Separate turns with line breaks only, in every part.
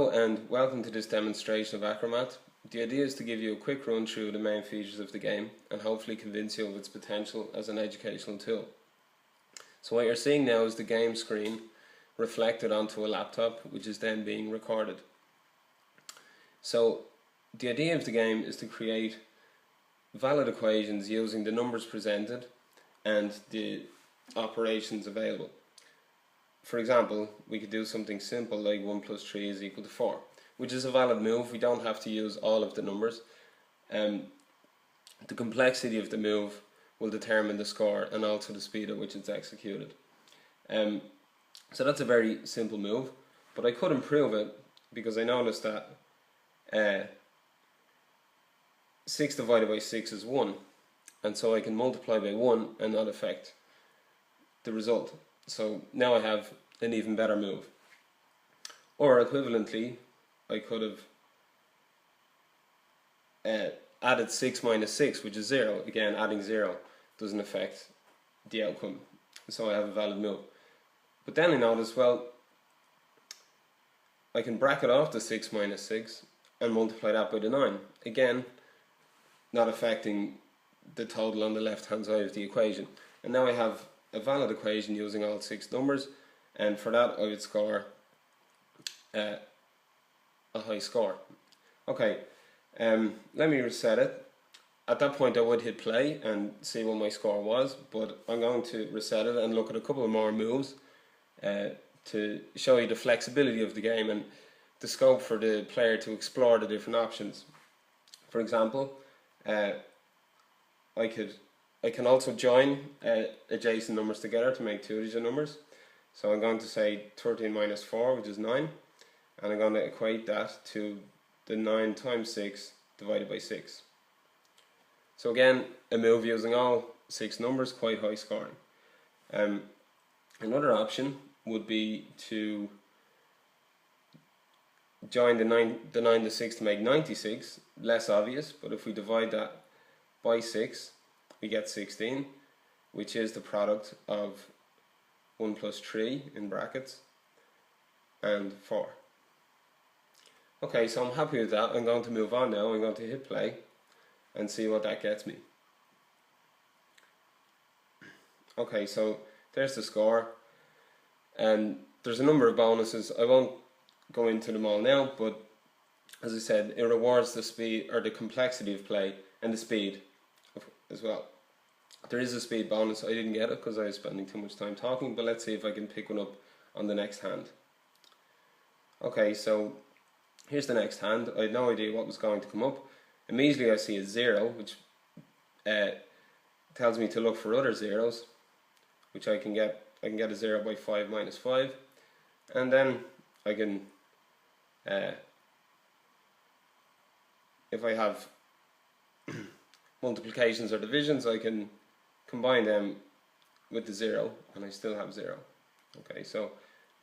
Hello and welcome to this demonstration of AcroMath. The idea is to give you a quick run through the main features of the game and hopefully convince you of its potential as an educational tool. So what you're seeing now is the game screen reflected onto a laptop, which is then being recorded. So the idea of the game is to create valid equations using the numbers presented and the operations available. For example, we could do something simple like 1 plus 3 is equal to 4, which is a valid move. We don't have to use all of the numbers. The complexity of the move will determine the score and also the speed at which it's executed. So that's a very simple move, but I could improve it because I noticed that 6 divided by 6 is 1, and so I can multiply by 1 and not affect the result. So now I have an even better move. Or equivalently, I could have added 6 minus 6, which is 0. Again, adding 0 doesn't affect the outcome, so I have a valid move. But then I notice, well, I can bracket off the 6 minus 6 and multiply that by the 9. Again, not affecting the total on the left hand side of the equation. And now I have a valid equation using all 6 numbers, and for that I would score a high score. Okay, let me reset it. At that point I would hit play and see what my score was, but I'm going to reset it and look at a couple of more moves to show you the flexibility of the game and the scope for the player to explore the different options. For example, I can also join adjacent numbers together to make two-digit numbers. So I'm going to say 13 minus 4, which is 9, and I'm going to equate that to the 9 times 6 divided by 6. So again, a move using all 6 numbers, quite high scoring. Another option would be to join the 9 to 6 to make 96, less obvious, but if we divide that by 6, we get 16, which is the product of 1 plus 3 in brackets and 4. Okay, so I'm happy with that. I'm going to move on now. I'm going to hit play and see what that gets me. Okay, so there's the score, and there's a number of bonuses. I won't go into them all now, but as I said, it rewards the speed or the complexity of play and the speed as well. There is a speed bonus. I didn't get it because I was spending too much time talking, but let's see if I can pick one up on the next hand. Okay, so here's the next hand. I had no idea what was going to come up. Immediately I see a 0, which tells me to look for other zeros, which I can get a 0 by 5 minus 5, and then I can if I have multiplications or divisions, I can combine them with the 0 and I still have 0. Okay, so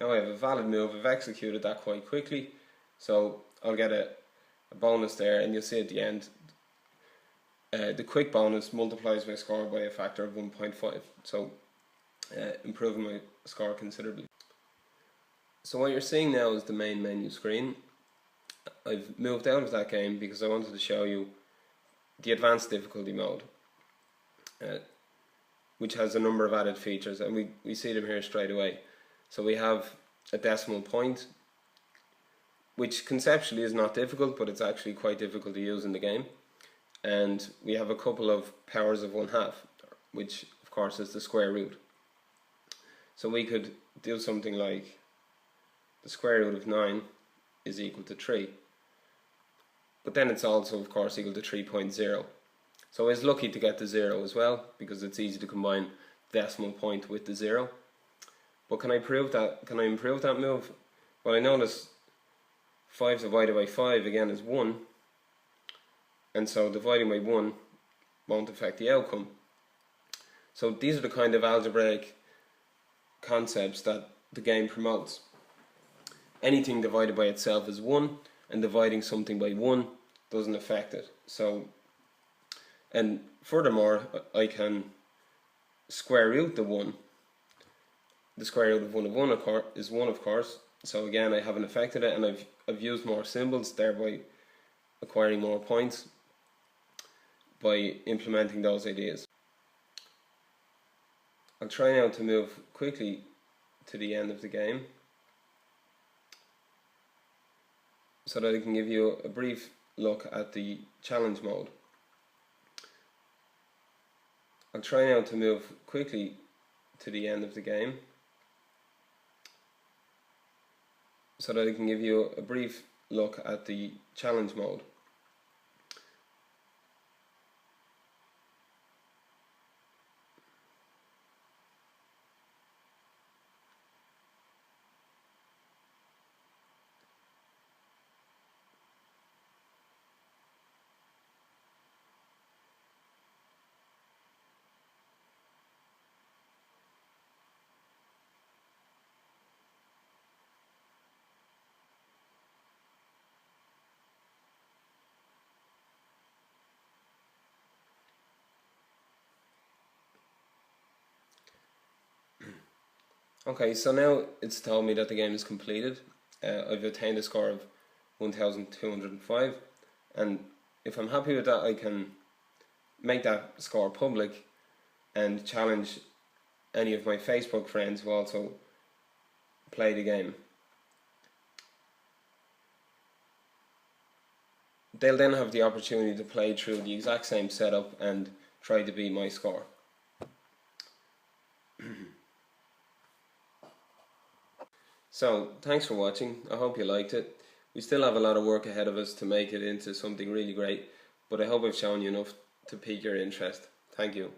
now I have a valid move. I've executed that quite quickly, so I'll get a bonus there, and you'll see at the end the quick bonus multiplies my score by a factor of 1.5, so improving my score considerably. So what you're seeing now is the main menu screen. I've moved out of that game because I wanted to show you the advanced difficulty mode, which has a number of added features, and we see them here straight away. So we have a decimal point, which conceptually is not difficult, but it's actually quite difficult to use in the game. And we have a couple of powers of 1/2, which of course is the square root. So we could do something like the square root of 9 is equal to 3. But then it's also, of course, equal to 3.0. So I was lucky to get the 0 as well, because it's easy to combine the decimal point with the 0. But can I prove that? Can I improve that move? Well, I notice 5 divided by 5 again is 1, and so dividing by 1 won't affect the outcome. So these are the kind of algebraic concepts that the game promotes. Anything divided by itself is 1, and dividing something by 1 doesn't affect it. So, and furthermore, I can square root the 1. The square root of 1 is 1, of course, So again, I haven't affected it, and I've used more symbols, thereby acquiring more points by implementing those ideas. I'll try now to move quickly to the end of the game so that I can give you a brief look at the challenge mode. I'll try now to move quickly to the end of the game so that I can give you a brief look at the challenge mode. Okay, so now it's told me that the game is completed. I've attained a score of 1205, and if I'm happy with that, I can make that score public and challenge any of my Facebook friends who also play the game. They'll then have the opportunity to play through the exact same setup and try to beat my score. So, thanks for watching. I hope you liked it. We still have a lot of work ahead of us to make it into something really great, but I hope I've shown you enough to pique your interest. Thank you.